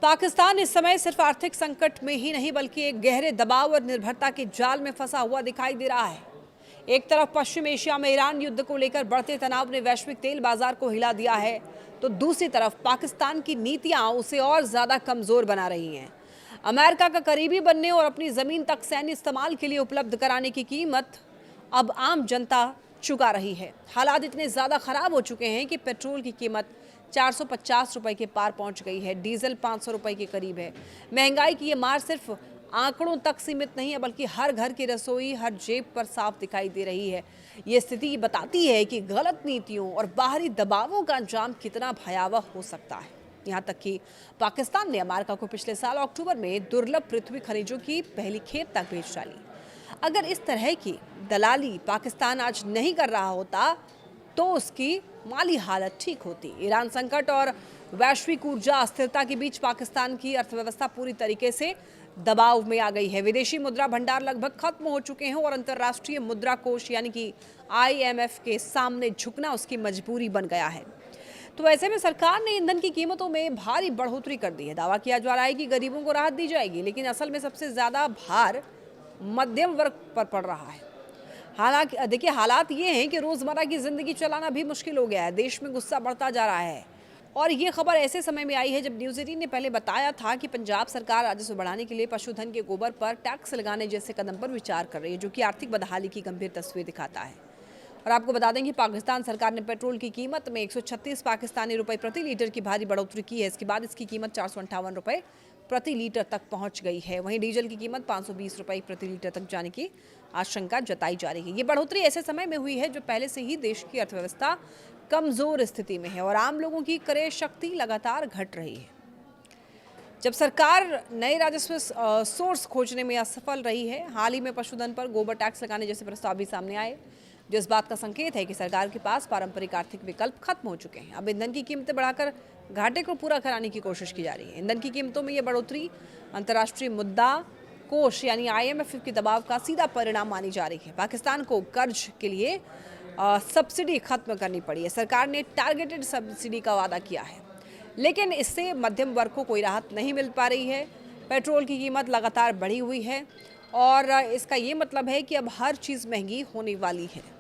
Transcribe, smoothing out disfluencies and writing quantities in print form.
पाकिस्तान इस समय सिर्फ आर्थिक संकट में ही नहीं बल्कि एक गहरे दबाव और निर्भरता के जाल में फंसा हुआ दिखाई दे रहा है। एक तरफ पश्चिम एशिया में ईरान युद्ध को लेकर बढ़ते तनाव ने वैश्विक तेल बाजार को हिला दिया है, तो दूसरी तरफ पाकिस्तान की नीतियां उसे और ज्यादा कमजोर बना रही हैं। अमेरिका का करीबी बनने और अपनी जमीन तक सैन्य इस्तेमाल के लिए उपलब्ध कराने की कीमत अब आम जनता चुका रही है। हालात इतने ज्यादा खराब हो चुके हैं कि पेट्रोल की कीमत 450 रुपए के पार पहुंच गई है, डीजल 500 रुपए के करीब है। महंगाई की ये मार सिर्फ आंकड़ों तक सीमित नहीं है बल्कि हर घर की रसोई, हर जेब पर साफ दिखाई दे रही है। ये स्थिति बताती है कि गलत नीतियों और बाहरी दबावों का अंजाम कितना भयावह हो सकता है। यहाँ तक कि पाकिस्तान ने अमेरिका को पिछले साल अक्टूबर में दुर्लभ पृथ्वी खनिजों की पहली खेप तक बेच डाली। अगर इस तरह की दलाली पाकिस्तान आज नहीं कर रहा होता तो उसकी माली हालत ठीक होती। ईरान संकट और वैश्विक ऊर्जा अस्थिरता के बीच पाकिस्तान की अर्थव्यवस्था पूरी तरीके से दबाव में आ गई है। विदेशी मुद्रा भंडार लगभग खत्म हो चुके हैं और अंतर्राष्ट्रीय मुद्रा कोष यानी कि IMF के सामने झुकना उसकी मजबूरी बन गया है। तो ऐसे में सरकार ने ईंधन की कीमतों में भारी बढ़ोतरी कर दी है। दावा किया जा रहा है कि गरीबों को राहत दी जाएगी, लेकिन असल में सबसे ज्यादा भार मध्यम वर्ग पर पड़ रहा है। हालांकि देखिए, हालात ये हैं कि रोजमर्रा की जिंदगी चलाना भी मुश्किल हो गया है। देश में गुस्सा बढ़ता जा रहा है और ये खबर ऐसे समय में आई है जब न्यूज़ 18 ने पहले बताया था कि पंजाब सरकार राजस्व बढ़ाने के लिए पशुधन के गोबर पर टैक्स लगाने जैसे कदम पर विचार कर रही है, जो कि आर्थिक बदहाली की गंभीर तस्वीर दिखाता है। और आपको बता दें कि पाकिस्तान सरकार ने पेट्रोल की कीमत में 136 पाकिस्तानी रुपए प्रति लीटर की भारी बढ़ोतरी की है। इसके बाद इसकी कीमत 458 रुपए प्रति लीटर तक पहुंच गई है। वहीं डीजल की कीमत 520 रुपए प्रति लीटर तक जाने की आशंका जताई जा रही है। ये बढ़ोतरी ऐसे समय में हुई है जो पहले से ही देश की अर्थव्यवस्था कमजोर स्थिति में है और आम लोगों की क्रय शक्ति लगातार घट रही है। जब सरकार नए राजस्व सोर्स खोजने में असफल रही है, हाल ही में पशुधन पर गोबर टैक्स लगाने जैसे प्रस्ताव भी सामने आए, जो इस बात का संकेत है कि सरकार के पास पारंपरिक आर्थिक विकल्प खत्म हो चुके हैं। अब ईंधन की कीमतें बढ़ाकर घाटे को पूरा कराने की कोशिश की जा रही है। ईंधन की कीमतों में यह बढ़ोतरी अंतर्राष्ट्रीय मुद्रा कोष यानी IMF के दबाव का सीधा परिणाम मानी जा रही है। पाकिस्तान को कर्ज के लिए सब्सिडी खत्म करनी पड़ी है। सरकार ने टारगेटेड सब्सिडी का वादा किया है, लेकिन इससे मध्यम वर्ग को कोई राहत नहीं मिल पा रही है। पेट्रोल की कीमत लगातार बढ़ी हुई है और इसका ये मतलब है कि अब हर चीज़ महंगी होने वाली है।